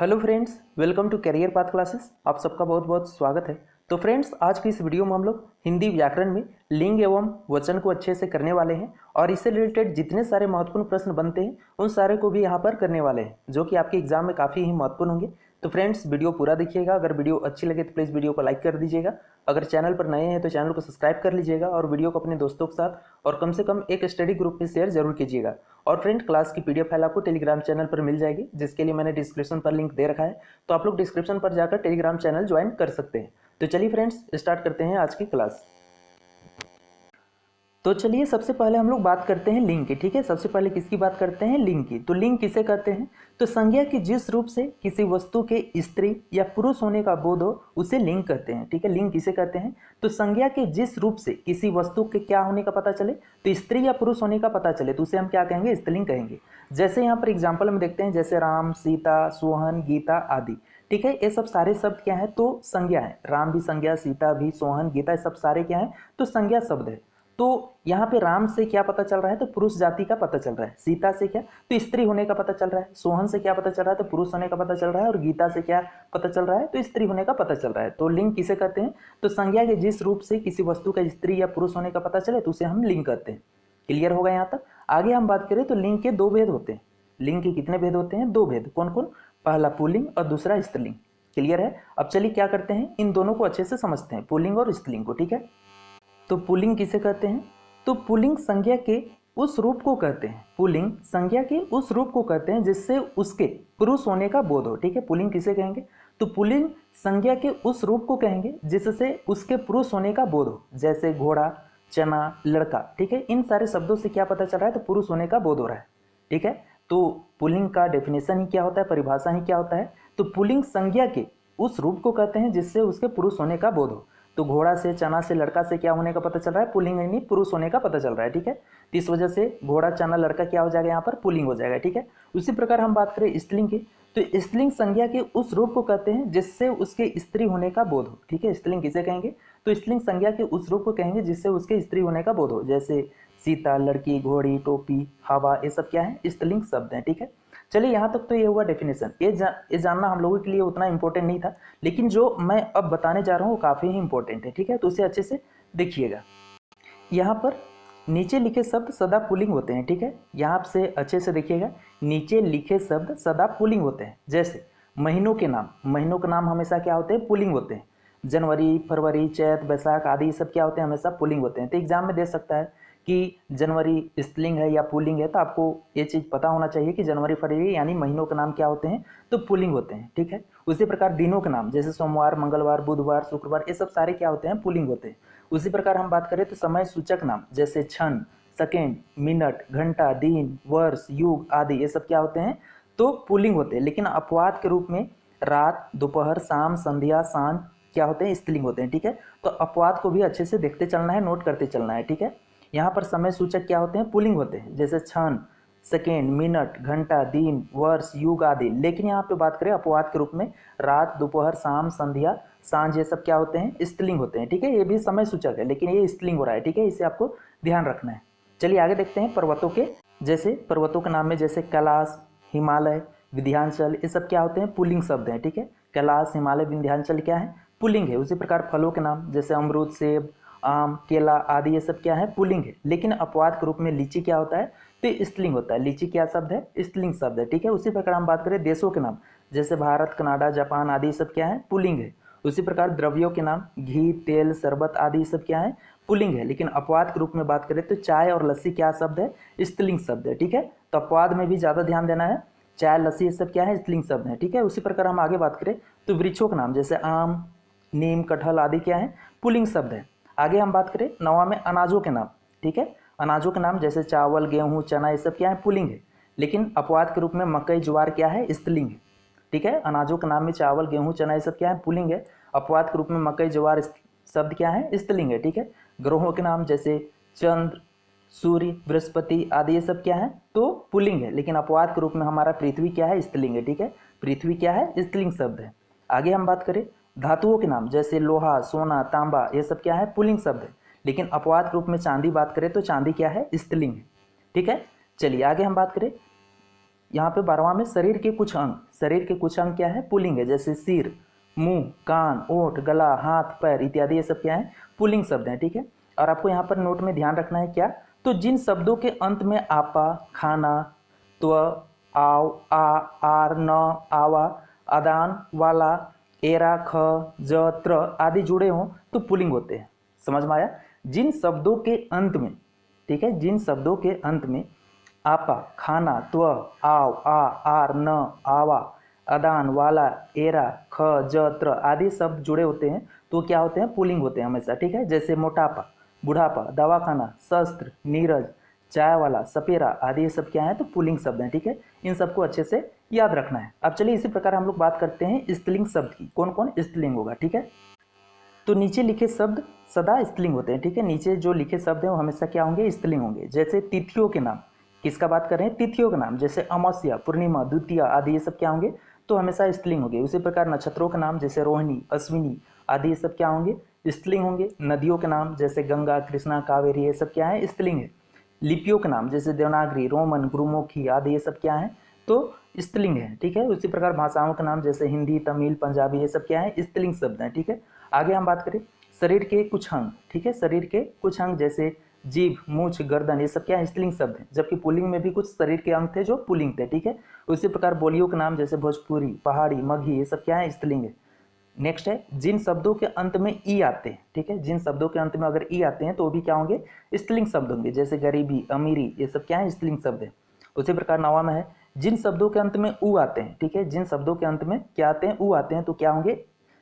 Hello friends, welcome to career path classes. आप सबका बहुत बहुत स्वागत है। तो फ्रेंड्स, आज की इस वीडियो में हम लोग हिंदी व्याकरण में लिंग एवं वचन को अच्छे से करने वाले हैं और इससे रिलेटेड जितने सारे महत्वपूर्ण प्रश्न बनते हैं उन सारे को भी यहाँ पर करने वाले हैं, जो कि आपके एग्जाम में काफ़ी ही महत्वपूर्ण होंगे। तो फ्रेंड्स, वीडियो पूरा देखिएगा। अगर वीडियो अच्छी लगे तो प्लीज़ वीडियो को लाइक कर दीजिएगा। अगर चैनल पर नए हैं तो चैनल को सब्सक्राइब कर लीजिएगा और वीडियो को अपने दोस्तों के साथ और कम से कम एक स्टडी ग्रुप में शेयर जरूर कीजिएगा। और फ्रेंड, क्लास की पीडीएफ फाइल आपको टेलीग्राम चैनल पर मिल जाएगी, जिसके लिए मैंने डिस्क्रिप्शन पर लिंक दे रखा है, तो आप लोग डिस्क्रिप्शन पर जाकर टेलीग्राम चैनल ज्वाइन कर सकते हैं। तो चलिए फ्रेंड्स, स्टार्ट करते हैं आज की क्लास। तो चलिए सबसे पहले हम लोग बात करते हैं लिंग की। ठीक है, सबसे पहले किसकी बात करते हैं? लिंग की। तो लिंग किसे कहते हैं? तो संज्ञा की जिस रूप से किसी वस्तु के स्त्री या पुरुष होने का बोध हो उसे लिंग कहते हैं। ठीक है, लिंग किसे कहते हैं? तो संज्ञा के जिस रूप से किसी वस्तु के क्या होने का पता चले, तो स्त्री या पुरुष होने का पता चले, तो उसे हम क्या कहेंगे? स्त्रीलिंग कहेंगे। जैसे यहाँ पर एग्जाम्पल में देखते हैं, जैसे राम, सीता, सोहन, गीता आदि। ठीक है, ये सब सारे शब्द क्या है? तो संज्ञा है। राम भी संज्ञा, सीता भी, सोहन, गीता, सब सारे क्या है? तो संज्ञा शब्द है। तो यहाँ पे राम से क्या पता चल रहा है? तो पुरुष जाति का पता चल रहा है। सीता से क्या? तो स्त्री होने का पता चल रहा है। सोहन से क्या पता चल रहा है? तो पुरुष होने का पता चल रहा है। और गीता से क्या पता चल रहा है? तो स्त्री होने का पता चल रहा है। तो लिंग किसे कहते हैं? तो संज्ञा के जिस रूप से किसी वस्तु का स्त्री या पुरुष होने का पता चले तो उसे हम लिंग कहते हैं। क्लियर होगा यहाँ तक? आगे हम बात करें तो लिंग के दो भेद होते हैं। लिंग के कितने भेद होते हैं? दो भेद। कौन कौन? पहला पुल्लिंग और दूसरा स्त्रीलिंग। क्लियर है? अब चलिए क्या करते हैं, इन दोनों को अच्छे से समझते हैं, पुल्लिंग और स्त्रीलिंग को। ठीक है, तो पुल्लिंग किसे कहते हैं? तो पुल्लिंग संज्ञा के उस रूप को कहते हैं। पुल्लिंग संज्ञा के उस रूप को कहते हैं जिससे उसके पुरुष होने का बोध हो। ठीक है, पुल्लिंग किसे कहेंगे? तो पुल्लिंग संज्ञा के उस रूप को कहेंगे जिससे उसके पुरुष होने का बोध हो। जैसे घोड़ा, चना, लड़का। ठीक है, इन सारे शब्दों से क्या पता चल रहा है? तो पुरुष होने का बोध हो रहा है। ठीक है, तो पुल्लिंग का डेफिनेशन ही क्या होता है, परिभाषा ही क्या होता है? तो पुल्लिंग संज्ञा के उस रूप को कहते हैं जिससे उसके पुरुष होने का बोध हो। तो घोड़ा से, चना से, लड़का से क्या होने का पता चल रहा है? पुल्लिंग यानी पुरुष होने का पता चल रहा है। ठीक है, तो इस वजह से घोड़ा, चना, लड़का क्या हो जाएगा? यहाँ पर पुल्लिंग हो जाएगा। ठीक है, उसी प्रकार हम बात करें स्त्रीलिंग की, तो स्त्रीलिंग संज्ञा के उस रूप को कहते हैं जिससे उसके स्त्री होने का बोध हो। ठीक है, स्त्रीलिंग किसे कहेंगे? तो स्त्रीलिंग संज्ञा के उस रूप को कहेंगे जिससे उसके स्त्री होने का बोध हो। जैसे सीता, लड़की, घोड़ी, टोपी, हवा, ये सब क्या है? स्त्रीलिंग शब्द हैं। ठीक है, चलिए यहाँ तक तो ये हुआ डेफिनेशन। ये जानना हम लोगों के लिए उतना इंपॉर्टेंट नहीं था, लेकिन जो मैं अब बताने जा रहा हूँ वो काफ़ी ही इंपॉर्टेंट है। ठीक है, तो उसे अच्छे से देखिएगा। यहाँ पर नीचे लिखे शब्द सदा पुल्लिंग होते हैं। ठीक है, यहाँ से अच्छे से देखिएगा, नीचे लिखे शब्द सदा पुल्लिंग होते हैं। जैसे महीनों के नाम, महीनों के नाम हमेशा क्या होते हैं? पुल्लिंग होते हैं। जनवरी, फरवरी, चैत, बैसाख आदि, ये सब क्या होते हैं? हमेशा पुल्लिंग होते हैं। तो एग्जाम में दे सकता है कि जनवरी स्त्रीलिंग है या पुल्लिंग है, तो आपको ये चीज़ पता होना चाहिए कि जनवरी, फरवरी यानी महीनों के नाम क्या होते हैं? तो पुल्लिंग होते हैं। ठीक है, उसी प्रकार दिनों के नाम, जैसे सोमवार, मंगलवार, बुधवार, शुक्रवार, ये सब सारे क्या होते हैं? पुल्लिंग होते हैं। उसी प्रकार हम बात करें तो समय सूचक नाम, जैसे क्षण, सेकेंड, मिनट, घंटा, दिन, वर्ष, युग आदि, ये सब क्या होते हैं? तो पुल्लिंग होते हैं। लेकिन अपवाद के रूप में रात, दोपहर, शाम, संध्या, सांझ क्या होते हैं? स्त्रीलिंग होते हैं। ठीक है, तो अपवाद को भी अच्छे से देखते चलना है, नोट करते चलना है। ठीक है, यहाँ पर समय सूचक क्या होते हैं? पुल्लिंग होते हैं, जैसे क्षण, सेकेंड, मिनट, घंटा, दिन, वर्ष, युग आदि। लेकिन यहाँ पे बात करें अपवाद के रूप में रात, दोपहर, शाम, संध्या, सांझ, ये सब क्या होते हैं? स्त्रीलिंग होते हैं। ठीक है, ये भी समय सूचक है लेकिन ये स्त्रीलिंग हो रहा है। ठीक है, इसे आपको ध्यान रखना है। चलिए आगे देखते हैं पर्वतों के। जैसे पर्वतों के नाम में जैसे कैलाश, हिमालय, विंध्याचल, ये सब क्या होते हैं? पुल्लिंग शब्द हैं। ठीक है, कैलाश, हिमालय, विंध्याचल क्या है? पुल्लिंग है। उसी प्रकार फलों के नाम जैसे अमरूद, सेब, आम, केला आदि, ये सब क्या है? पुल्लिंग है। लेकिन अपवाद के रूप में लीची क्या होता है? तो स्त्रीलिंग होता है। लीची क्या शब्द है? स्त्रीलिंग शब्द है। ठीक है, उसी प्रकार हम बात करें देशों के नाम, जैसे भारत, कनाडा, जापान आदि, सब क्या है? पुल्लिंग है। उसी प्रकार द्रव्यों के नाम, घी, तेल, शरबत आदि, सब क्या है? पुल्लिंग है। लेकिन अपवाद के रूप में बात करें तो चाय और लस्सी क्या शब्द है? स्त्रीलिंग शब्द है। ठीक है, तो अपवाद में भी ज़्यादा ध्यान देना है। चाय, लस्सी, ये सब क्या है? स्त्रीलिंग शब्द है। ठीक है, उसी प्रकार हम आगे बात करें तो वृक्षों के नाम जैसे आम, नीम, कटहल आदि क्या है? पुल्लिंग शब्द है। आगे हम बात करें नवा में अनाजों के नाम। ठीक है, अनाजों के नाम जैसे चावल, गेहूं, चना, ये सब क्या है? पुल्लिंग है। लेकिन अपवाद के रूप में मकई, ज्वार क्या है? स्त्रीलिंग है। ठीक है, अनाजों के नाम में चावल, गेहूं, चना, ये सब क्या है? पुल्लिंग है। अपवाद के रूप में मकई, ज्वार शब्द क्या है? स्त्रीलिंग है। ठीक है, ग्रहों के नाम जैसे चंद्र, सूर्य, बृहस्पति आदि, ये सब क्या है? तो पुल्लिंग है। लेकिन अपवाद के रूप में हमारा पृथ्वी क्या है? स्त्रीलिंग है। ठीक है, पृथ्वी क्या है? स्त्रीलिंग शब्द है। आगे हम बात करें धातुओं के नाम जैसे लोहा, सोना, तांबा, ये सब क्या है? पुल्लिंग शब्द है। लेकिन अपवाद के रूप में चांदी बात करें तो चांदी क्या है? स्त्रीलिंग है। ठीक है, चलिए आगे हम बात करें यहाँ पे 12वां में शरीर के कुछ अंग, शरीर के कुछ अंग क्या है? पुल्लिंग है। जैसे सिर, मुंह, कान, ओठ, गला, हाथ, पैर इत्यादि, ये सब क्या है? पुल्लिंग शब्द हैं, ठीक है। और आपको यहाँ पर नोट में ध्यान रखना है क्या? तो जिन शब्दों के अंत में आपा, खाना, त्व, आव, आ, आर, न, आवा, आदान, वाला, एरा, ख, ज, त्र आदि जुड़े हों तो पुल्लिंग होते हैं। समझ में आया? जिन शब्दों के अंत में, ठीक है, जिन शब्दों के अंत में आपा, खाना, त्व, आव, आ, आर, न, आवा, अदान, वाला, एरा, ख, ज, त्र आदि शब्द जुड़े होते हैं तो क्या होते हैं? पुल्लिंग होते हैं हमेशा, ठीक है। जैसे मोटापा, बुढ़ापा, दवाखाना, शस्त्र, नीरज, चाय वाला, सपेरा आदि ये सब क्या है? तो पुल्लिंग शब्द हैं, ठीक है। इन सबको अच्छे से याद रखना है। अब चलिए इसी प्रकार हम लोग बात करते हैं स्त्रीलिंग शब्द की। कौन कौन स्त्रीलिंग होगा, ठीक है। तो नीचे लिखे शब्द सदा स्त्रीलिंग होते हैं, ठीक है। नीचे जो लिखे शब्द हैं वो हमेशा क्या होंगे? स्त्रीलिंग होंगे। जैसे तिथियों के नाम, किसका बात कर रहे हैं? तिथियों के नाम, जैसे अमावस्या, पूर्णिमा, द्वितीया आदि ये सब क्या होंगे? तो हमेशा स्त्रीलिंग होंगे। उसी प्रकार नक्षत्रों के नाम जैसे रोहिणी, अश्विनी आदि ये सब क्या होंगे? स्त्रीलिंग होंगे। नदियों के नाम जैसे गंगा, कृष्णा, कावेरी ये सब क्या है? स्त्रीलिंग है। लिपियों के नाम जैसे देवनागरी, रोमन, गुरुमुखी आदि ये सब क्या है? तो स्त्रीलिंग है, ठीक है। उसी प्रकार भाषाओं के नाम जैसे हिंदी, तमिल, पंजाबी ये सब क्या है? स्त्रीलिंग शब्द हैं, ठीक है। आगे हम बात करें शरीर के कुछ अंग, ठीक है। शरीर के कुछ अंग जैसे जीभ, मूछ, गर्दन ये सब क्या है? स्त्रीलिंग शब्द हैं। जबकि पुल्लिंग में भी कुछ शरीर के अंग थे जो पुल्लिंग थे, ठीक है। उसी प्रकार बोलियों के नाम जैसे भोजपुरी, पहाड़ी, मगही ये सब क्या है? स्त्रीलिंग है। नेक्स्ट है जिन शब्दों के अंत में ई आते हैं, ठीक है। जिन शब्दों के अंत में अगर ई आते हैं तो भी क्या होंगे? स्त्रीलिंग शब्द होंगे। जैसे गरीबी, अमीरी ये सब क्या है? स्त्रीलिंग शब्द है। उसी प्रकार 9वां में है जिन शब्दों के अंत में ऊ आते हैं, ठीक है। जिन शब्दों के अंत में क्या आते हैं? ऊ आते हैं तो क्या होंगे?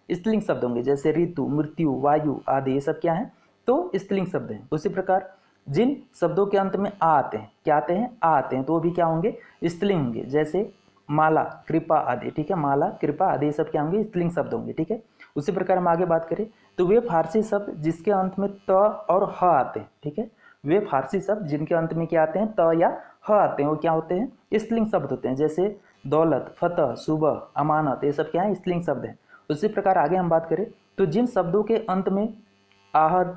स्त्रीलिंग शब्द होंगे। जैसे ऋतु, मृत्यु, वायु आदि ये सब क्या है? तो स्त्रीलिंग शब्द हैं। उसी प्रकार जिन शब्दों के अंत में आ आते हैं, क्या आते हैं? आ आते हैं तो वो भी क्या होंगे? स्त्रीलिंग होंगे। जैसे माला, कृपा आदि, ठीक है। माला, कृपा आदि ये सब क्या होंगे? स्त्रीलिंग शब्द होंगे, ठीक है। उसी प्रकार हम आगे बात करें तो वे फारसी शब्द जिसके अंत में त और ह आते हैं, ठीक है। वे फारसी शब्द जिनके अंत में क्या आते हैं? त या ह आते हैं वो क्या होते हैं? स्त्रीलिंग शब्द होते हैं। जैसे दौलत, फतह, सुबह, अमानत ये सब क्या है? स्त्रीलिंग शब्द हैं। उसी प्रकार आगे हम बात करें तो जिन शब्दों के अंत में आहद,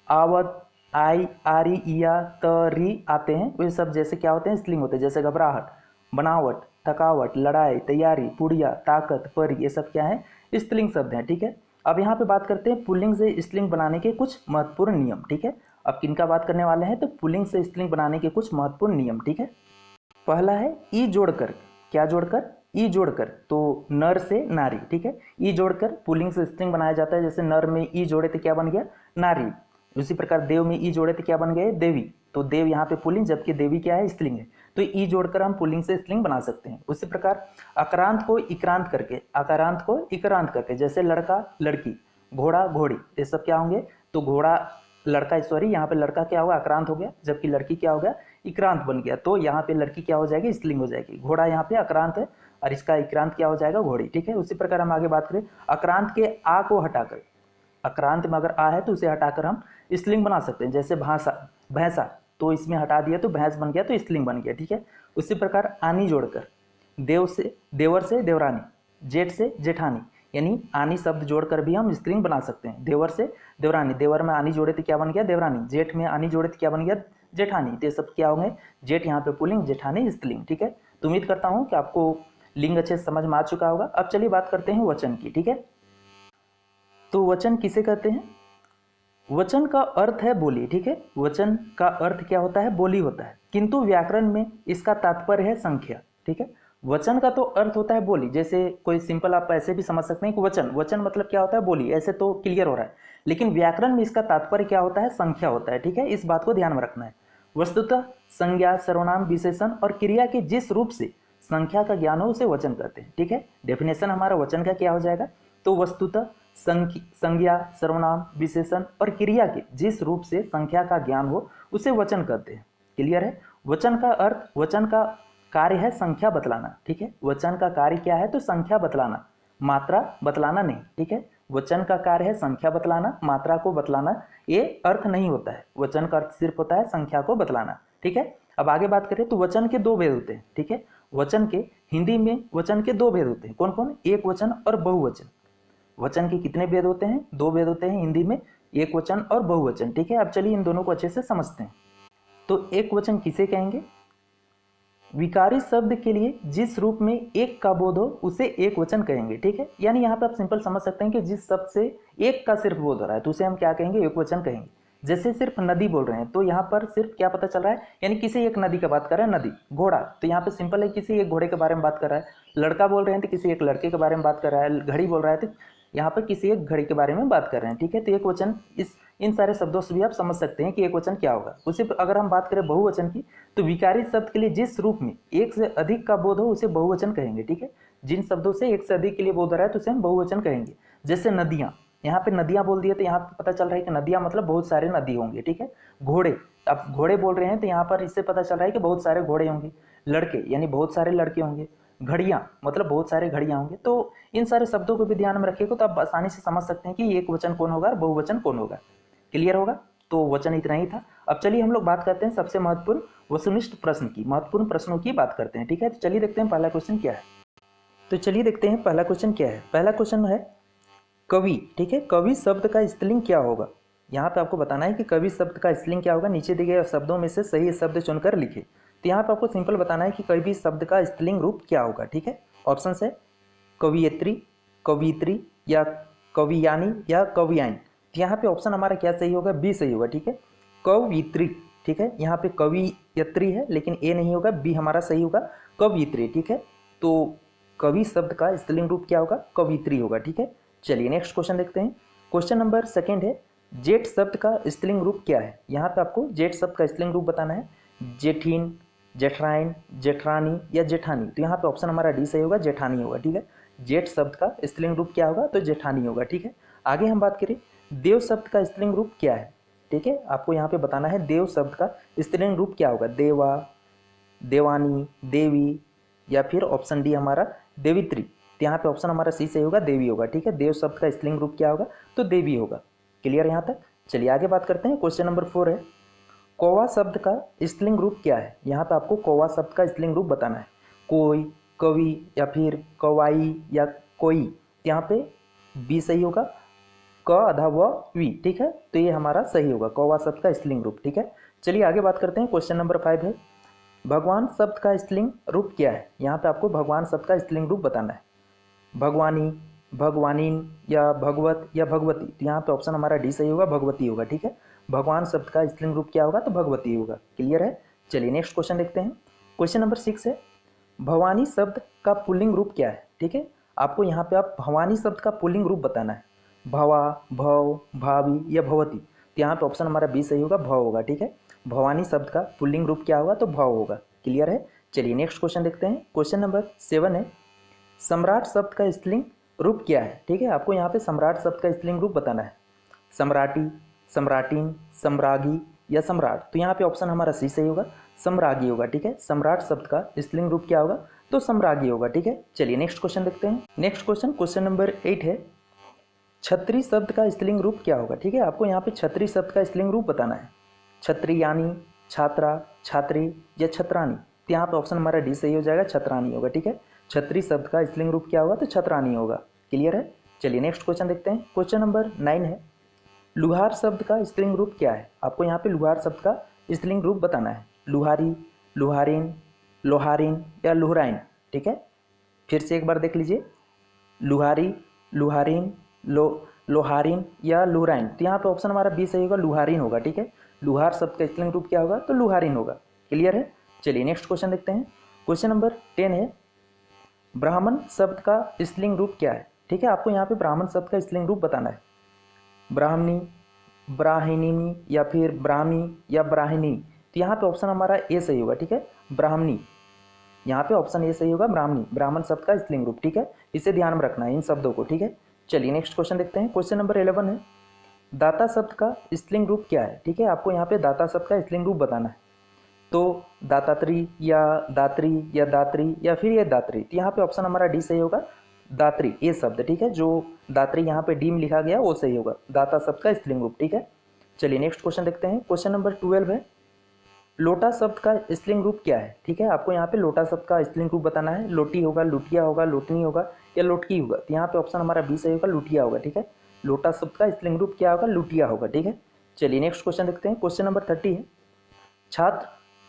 आवत, आई, आरी, इया, त, री आते हैं वे सब जैसे क्या होते हैं? स्त्रीलिंग होते हैं। जैसे घबराहट, बनावट, थकावट, लड़ाई, तैयारी, पुड़िया, ताकत, परी ये सब क्या है? स्त्रीलिंग शब्द हैं, ठीक है। अब यहाँ पे बात करते हैं पुल्लिंग से स्त्रीलिंग बनाने के कुछ महत्वपूर्ण नियम, ठीक है। अब किनका बात करने वाले हैं? तो पुल्लिंग से स्त्रीलिंग बनाने के कुछ महत्वपूर्ण नियम, ठीक है। पहला है ई जोड़कर। क्या जोड़कर? ई जोड़कर। तो नर से नारी, ठीक है। ई जोड़कर पुल्लिंग से स्त्रीलिंग बनाया जाता है। जैसे नर में ई जोड़े तो क्या बन गया? नारी। उसी प्रकार देव में ई जोड़े तो क्या बन गए? देवी। तो देव यहाँ पे पुल्लिंग जबकि देवी क्या है? स्त्रीलिंग है। तो ई जोड़कर हम पुल्लिंग से स्त्रीलिंग बना सकते हैं। उसी प्रकार अकारांत को इक्रांत करके, अकारांत को इक्रांत करके, जैसे लड़का, लड़की, घोड़ा, घोड़ी ये सब क्या होंगे? तो घोड़ा, लड़का, सॉरी यहाँ पे लड़का क्या होगा? अक्रांत हो गया। जबकि लड़की क्या हो गया? इक्रांत बन गया। तो यहाँ पे लड़की क्या हो जाएगी? स्त्रीलिंग हो जाएगी। घोड़ा यहाँ पे अक्रांत है और इसका इक्रांत क्या हो जाएगा? घोड़ी, ठीक है। उसी प्रकार हम आगे बात करें अक्रांत के आ को हटाकर, अक्रांत में अगर आ है तो उसे हटाकर हम स्त्रीलिंग बना सकते हैं। जैसे भाषा, भैंसा, तो इसमें हटा दिया तो भैंस बन गया तो स्त्रीलिंग बन गया, ठीक है। उसी प्रकार आनी जोड़कर देव से, देवर से देवरानी, जेठ से जेठानी, यानी आनी शब्द जोड़कर भी हम स्त्रीलिंग बना सकते हैं। देवर से देवरानी, देवर में आनी जोड़े तो क्या बन गया? देवरानी। जेठ में आनी जोड़े तो क्या बन गया? जेठानी। तो ये सब क्या होंगे? जेठ यहाँ पे पुल्लिंग, जेठानी स्त्रीलिंग, ठीक है। तो उम्मीद करता हूँ कि आपको लिंग अच्छे से समझ में आ चुका होगा। अब चलिए बात करते हैं वचन की, ठीक है। तो वचन किसे कहते हैं? वचन का अर्थ है बोली, ठीक है। वचन का अर्थ क्या होता है? बोली होता है। किंतु व्याकरण में इसका तात्पर्य है संख्या, ठीक है। वचन का तो अर्थ होता है बोली। जैसे कोई सिंपल आप ऐसे भी समझ सकते हैं कि वचन, वचन मतलब क्या होता है? बोली। ऐसे तो क्लियर हो रहा है। लेकिन व्याकरण में इसका तात्पर्य क्या होता है? संख्या होता है, ठीक है। इस बात को ध्यान में रखना है। वस्तुतः संज्ञा, सर्वनाम, विशेषण और क्रिया के जिस रूप से संख्या का ज्ञान हो उसे वचन कहते हैं, ठीक है। डेफिनेशन हमारा वचन का क्या हो जाएगा? तो वस्तुतः संज्ञा, सर्वनाम, विशेषण और क्रिया के जिस रूप से संख्या का ज्ञान हो उसे वचन कहते हैं। क्लियर है? वचन का अर्थ, वचन का कार्य है संख्या बतलाना, ठीक है। वचन का कार्य क्या है? तो संख्या बतलाना, मात्रा बतलाना नहीं, ठीक है। वचन का कार्य है संख्या बतलाना, मात्रा को बतलाना ये अर्थ नहीं होता है। वचन का अर्थ सिर्फ होता है संख्या को बतलाना, ठीक है। अब आगे बात करें तो वचन के दो भेद होते हैं, ठीक है। वचन के हिंदी में वचन के दो भेद होते हैं। कौन कौन? एक वचन और बहुवचन। वचन के कितने भेद होते हैं? दो भेद होते हैं हिंदी में, एक वचन और बहुवचन, ठीक है। अब चलिए इन दोनों को अच्छे से समझते हैं। तो एक वचन किसे कहेंगे? विकारी शब्द के लिए जिस रूप में एक का बोध हो उसे एक वचन कहेंगे, ठीक है। यानी यहाँ पे आप सिंपल समझ सकते हैं कि जिस शब्द से एक का सिर्फ बोध हो रहा है तो उसे हम क्या कहेंगे, एक वचन कहेंगे। जैसे सिर्फ नदी बोल रहे हैं तो यहाँ पर सिर्फ क्या पता चल रहा है, यानी किसी एक नदी की बात कर रहे हैं, नदी। घोड़ा तो यहाँ पे सिंपल है, किसी एक घोड़े के बारे में बात कर रहा है। लड़का बोल रहे हैं तो किसी एक लड़के के बारे में बात कर रहा है। घड़ी बोल रहा है तो यहाँ पर किसी एक घड़ी के बारे में बात कर रहे हैं, ठीक है। तो एक वचन इन सारे शब्दों से भी आप समझ सकते हैं कि एक वचन क्या होगा। उसी अगर हम बात करें बहुवचन की, तो विकारी शब्द के लिए जिस रूप में एक से अधिक का बोध हो उसे बहुवचन कहेंगे, ठीक है। जिन शब्दों से एक से अधिक के लिए बोध हो रहा है तो उसे हम बहुवचन कहेंगे। जैसे नदियाँ, यहाँ पे नदियाँ बोल दिए तो यहाँ पे पता चल रहा है कि नदियाँ मतलब बहुत सारे नदी होंगे, ठीक है। घोड़े, अब घोड़े बोल रहे हैं तो यहाँ पर इससे पता चल रहा है कि बहुत सारे घोड़े होंगे। लड़के यानी बहुत सारे लड़के होंगे। घड़ियाँ मतलब बहुत सारे घड़ियाँ होंगे। तो इन सारे शब्दों को भी ध्यान में रखिएगा तो आप आसानी से समझ सकते हैं कि एक वचन कौन होगा और बहुवचन कौन होगा। क्लियर होगा। तो वचन इतना ही था। अब चलिए हम लोग बात करते हैं सबसे महत्वपूर्ण वस्तुनिष्ठ प्रश्न की, महत्वपूर्ण प्रश्नों की बात करते हैं, ठीक है। तो चलिए देखते हैं पहला क्वेश्चन क्या है। तो चलिए देखते हैं पहला क्वेश्चन क्या है। पहला क्वेश्चन है कवि, ठीक है। कवि शब्द का स्त्रीलिंग क्या होगा। यहाँ पे आपको बताना है कि कवि शब्द का स्त्रीलिंग क्या होगा। नीचे दिए गए शब्दों में से सही शब्द चुनकर लिखे। तो यहाँ पे आपको सिंपल बताना है कि कवि शब्द का स्त्रीलिंग रूप क्या होगा, ठीक है। ऑप्शन है कवियत्री, कवित्री या कवियानी या कवियान। तो यहाँ पे ऑप्शन हमारा क्या सही होगा, बी सही होगा, ठीक है। कवित्री, ठीक है। यहाँ पे कवियत्री है लेकिन ए नहीं होगा, बी हमारा सही होगा, कवित्री, ठीक है। तो कवि शब्द का स्त्रीलिंग रूप क्या होगा, कवित्री होगा, ठीक है। चलिए नेक्स्ट क्वेश्चन देखते हैं। क्वेश्चन नंबर सेकंड है जेठ शब्द का स्त्रीलिंग रूप क्या है। यहाँ पे आपको जेठ शब्द का स्त्रीलिंग रूप बताना है। जेठीन, जेठराइन, जेठरानी या जेठानी। तो यहाँ पे ऑप्शन हमारा डी सही होगा, जेठानी होगा, ठीक है। जेठ शब्द का स्त्रीलिंग रूप क्या होगा, तो जेठानी होगा, ठीक है। आगे हम बात करें देव शब्द का स्त्रीलिंग रूप क्या है, ठीक है। आपको यहाँ पे बताना है देव शब्द का स्त्रीलिंग रूप क्या होगा, देवा, देवानी, देवी या फिर ऑप्शन डी हमारा देवित्री। तो यहाँ पे ऑप्शन हमारा सी सही होगा, देवी होगा, ठीक है। देव शब्द का स्त्रीलिंग रूप क्या होगा, तो देवी होगा। क्लियर यहाँ तक। चलिए आगे बात करते हैं। क्वेश्चन नंबर 4 है कौवा शब्द का स्त्रीलिंग रूप क्या है। यहाँ पे आपको कौवा शब्द का स्त्रीलिंग रूप बताना है। कोई, कवि या फिर कवाई या कोई। तो यहाँ पे बी सही होगा, क आधा व वी, ठीक है। तो ये हमारा सही होगा कौवा शब्द का स्त्रीलिंग रूप, ठीक है। चलिए आगे बात करते हैं। क्वेश्चन नंबर 5 है भगवान शब्द का स्त्रीलिंग रूप क्या है। यहाँ पे आपको भगवान शब्द का स्त्रीलिंग रूप बताना है। भगवानी, भगवानीन या भगवत या भगवती। तो यहाँ पे ऑप्शन हमारा डी सही होगा, भगवती होगा, ठीक है। भगवान शब्द का स्त्रीलिंग रूप क्या होगा, तो भगवती होगा। क्लियर है। चलिए नेक्स्ट क्वेश्चन देखते हैं। क्वेश्चन नंबर 6 है भवानी शब्द का पुल्लिंग रूप क्या है, ठीक है। आपको यहाँ पे आप भवानी शब्द का पुल्लिंग रूप बताना है। भवा, भव, भावी या भवती। तो यहाँ पे ऑप्शन हमारा बी सही होगा, भव होगा, ठीक है। भवानी शब्द का पुल्लिंग रूप क्या होगा, तो भव होगा। क्लियर है। चलिए नेक्स्ट क्वेश्चन देखते हैं। क्वेश्चन नंबर 7 है सम्राट शब्द का स्त्रीलिंग रूप क्या है, ठीक है। आपको यहाँ पे सम्राट शब्द का स्त्रीलिंग रूप बताना है। सम्राटी, सम्राटीन, सम्रागी या सम्राट। तो यहाँ पे ऑप्शन हमारा सी सही होगा, सम्रागी होगा, ठीक है। सम्राट शब्द का स्त्रीलिंग रूप क्या होगा, तो सम्रागी होगा, ठीक है। चलिए नेक्स्ट क्वेश्चन देखते हैं। नेक्स्ट क्वेश्चन नंबर 8 है छत्री शब्द का स्त्रीलिंग रूप क्या होगा, ठीक है। आपको यहाँ पे छत्री शब्द का स्त्रीलिंग रूप बताना है। छत्री यानी, छात्रा, छात्री या छत्रानी। तो यहाँ पे ऑप्शन हमारा डी सही हो जाएगा, छत्रानी होगा, ठीक है। छत्री शब्द का स्त्रीलिंग रूप क्या होगा, तो छत्रानी होगा। क्लियर है। चलिए नेक्स्ट क्वेश्चन देखते हैं। क्वेश्चन नंबर 9 है लुहार शब्द का स्त्रीलिंग रूप क्या है। आपको यहाँ पे लुहार शब्द का स्त्रीलिंग रूप बताना है। लुहारी, लुहारिन, लोहारिन या लुहराइन, ठीक है। फिर से एक बार देख लीजिए, लुहारी, लुहारिन, लोहारिन या लुहराइन। तो यहाँ पे ऑप्शन हमारा बी सही होगा, लुहारिन होगा, ठीक है। लुहार शब्द का स्त्रीलिंग रूप क्या होगा, तो लुहारिन होगा। क्लियर है। चलिए नेक्स्ट क्वेश्चन देखते हैं। क्वेश्चन नंबर 10 है ब्राह्मण शब्द का स्त्रीलिंग रूप क्या है, ठीक है। आपको यहाँ पे ब्राह्मण शब्द का स्त्रीलिंग रूप बताना है। ब्राह्मणी, ब्राह्मणिनी या फिर ब्राह्मी या ब्राह्मणी। तो यहाँ पे ऑप्शन हमारा ए सही होगा, ठीक है। ब्राह्मणी, यहाँ पे ऑप्शन ए सही होगा, ब्राह्मणी, ब्राह्मण शब्द का स्त्रीलिंग रूप, ठीक है। इसे ध्यान में रखना है इन शब्दों को, ठीक है। चलिए नेक्स्ट क्वेश्चन देखते हैं। क्वेश्चन नंबर 11 है दाता शब्द का स्त्रीलिंग रूप क्या है, ठीक है। आपको यहाँ पे दाता शब्द का स्त्रीलिंग रूप बताना है। तो दातात्री या दात्री या दात्री या फिर ये दात्री। तो यहाँ पे ऑप्शन हमारा डी सही होगा, दात्री, ये शब्द, ठीक है। जो दात्री यहाँ पे डी में लिखा गया वो सही होगा, दाता शब्द का स्त्रीलिंग रूप, ठीक है। चलिए नेक्स्ट क्वेश्चन देखते हैं। क्वेश्चन नंबर 12 है लोटा शब्द का स्त्रीलिंग रूप क्या है, ठीक है। आपको यहाँ पे लोटा शब्द का स्त्रीलिंग रूप बताना है। लोटी होगा, लुटिया होगा, लोटनी होगा या लोटकी होगा। तो यहाँ पे ऑप्शन हमारा बी सही होगा, लुटिया होगा, ठीक है। लोटा शब्द का स्त्रीलिंग रूप क्या होगा, लुटिया होगा, ठीक है। चलिए नेक्स्ट क्वेश्चन देखते हैं। क्वेश्चन नंबर 30 है छात्र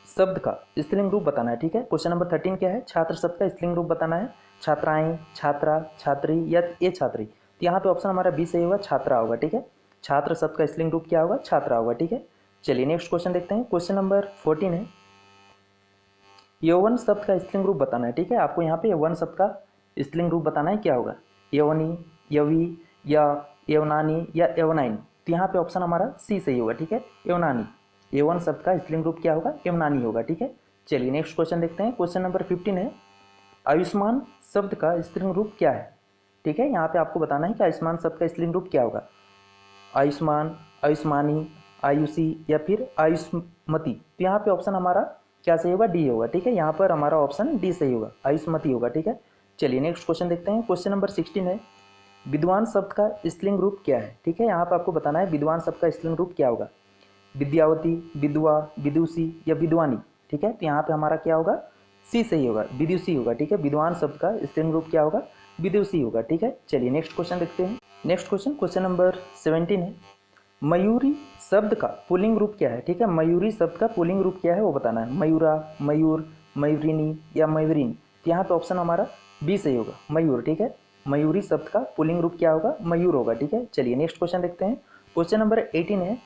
शब्द का स्त्रीलिंग रूप बताना है। ठीक है, क्वेश्चन नंबर 13 क्या है, छात्र शब्द का स्त्रीलिंग रूप बताना है। छात्राएं, छात्रा, छात्री या ये छात्री। तो यहाँ पे ऑप्शन हमारा बी सही होगा, छात्रा होगा। ठीक है, छात्र शब्द का स्त्रीलिंग रूप क्या होगा, छात्रा होगा। ठीक है, चलिए नेक्स्ट क्वेश्चन देखते हैं। क्वेश्चन नंबर 14 है, यौवन शब्द का स्त्रीलिंग रूप बताना है। ठीक है, आपको यहाँ पे यौवन शब्द का स्त्रीलिंग रूप बताना है, क्या होगा, यवनी, यवी या यवनानी या यवनाइन। तो यहाँ पे ऑप्शन हमारा सी सही होगा। ठीक है, यवनानी। यौवन शब्द का स्त्रीलिंग रूप क्या होगा, यवनानी होगा। ठीक है, चलिए नेक्स्ट क्वेश्चन देखते हैं। क्वेश्चन नंबर 15 है, आयुष्मान शब्द का स्त्रीलिंग रूप क्या है। ठीक है, यहाँ पे आपको बताना है कि आयुष्मान शब्द का स्त्रीलिंग रूप क्या होगा, आयुष्मान, आयुष्मानी, आयुषी या फिर आयुष्मती। तो यहाँ पे ऑप्शन हमारा क्या सही होगा, डी होगा। ठीक है, यहाँ पर हमारा ऑप्शन डी सही होगा, आयुष्मती होगा। ठीक है, चलिए नेक्स्ट क्वेश्चन देखते हैं। क्वेश्चन नंबर 16 है, विद्वान शब्द का स्त्रीलिंग रूप क्या है। ठीक है, यहाँ पर आपको बताना है विद्वान शब्द का स्त्रीलिंग रूप क्या होगा, विद्यावती, विधवा, विदुषी या विद्वानी। ठीक है, तो यहाँ पे हमारा क्या होगा, सी सही होगा, विदुषी होगा। ठीक है, विद्वान शब्द का स्त्रीलिंग रूप क्या होगा, विदुषी होगा। ठीक है, चलिए नेक्स्ट क्वेश्चन देखते हैं। नेक्स्ट क्वेश्चन, क्वेश्चन नंबर 17 है, मयूरी शब्द का पुल्लिंग रूप क्या है। ठीक है, मयूरी शब्द का पुल्लिंग रूप क्या है वो बताना है, मयूरा, मयूर, मयूरिनी या मयूरिन। तो यहाँ पे ऑप्शन हमारा बी सही होगा, मयूर। ठीक है, मयूरी शब्द का पुल्लिंग रूप क्या होगा, मयूर होगा। ठीक है, चलिए नेक्स्ट क्वेश्चन देखते हैं। क्वेश्चन नंबर 18 है,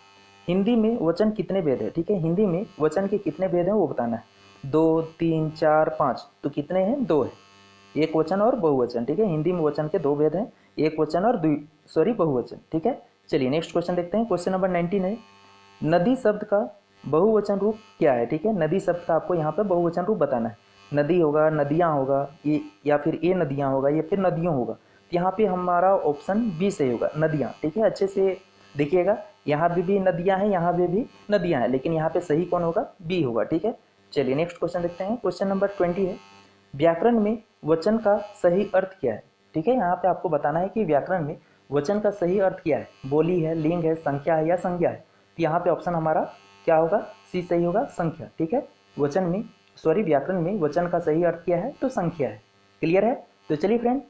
हिंदी में वचन कितने भेद है। ठीक है, हिंदी में वचन के कितने भेद हैं वो बताना है, 2, 3, 4, 5। तो कितने हैं, 2 है, एक वचन और बहुवचन। ठीक है, हिंदी में वचन के 2 भेद हैं, एक वचन और बहुवचन। ठीक है, चलिए नेक्स्ट क्वेश्चन देखते हैं। क्वेश्चन नंबर 19 है, नदी शब्द का बहुवचन रूप क्या है। ठीक है, नदी शब्द का आपको यहाँ पर बहुवचन रूप बताना है, नदी होगा, नदियाँ होगा, ये या फिर ये नदियाँ होगा या फिर नदियों होगा। तो यहाँ पे हमारा ऑप्शन बी सही होगा, नदियाँ। ठीक है, अच्छे से देखिएगा, यहाँ भी नदियाँ हैं, यहाँ भी नदियाँ हैं, लेकिन यहाँ पे सही कौन होगा, बी होगा। ठीक है, चलिए नेक्स्ट क्वेश्चन देखते हैं। क्वेश्चन नंबर 20 है, व्याकरण में वचन का सही अर्थ क्या है। ठीक है, यहाँ पे आपको बताना है कि व्याकरण में वचन का सही अर्थ क्या है, बोली है, लिंग है, संख्या है या संज्ञा है। तो यहाँ पे ऑप्शन हमारा क्या होगा, सी सही होगा, संख्या। ठीक है, व्याकरण में वचन का सही अर्थ क्या है, तो संख्या है। क्लियर है, तो चलिए फ्रेंड,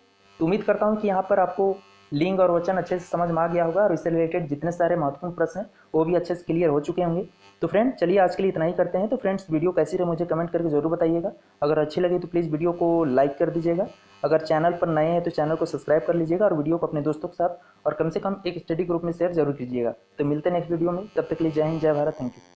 उम्मीद करता हूँ कि यहाँ पर आपको लिंग और वचन अच्छे से समझ में आ गया होगा और इससे रिलेटेड जितने सारे महत्वपूर्ण प्रश्न हैं वो भी अच्छे से क्लियर हो चुके होंगे। तो फ्रेंड चलिए आज के लिए इतना ही करते हैं। तो फ्रेंड्स वीडियो कैसी रहे मुझे कमेंट करके जरूर बताइएगा। अगर अच्छी लगे तो प्लीज़ वीडियो को लाइक कर दीजिएगा। अगर चैनल पर नए हैं तो चैनल को सब्सक्राइब कर लीजिएगा और वीडियो को अपने दोस्तों के साथ और कम से कम एक स्टडी ग्रुप में शेयर जरूर कीजिएगा। तो मिलते हैं नेक्स्ट वीडियो में, तब तक के लिए जय हिंद, जय भारत, थैंक यू।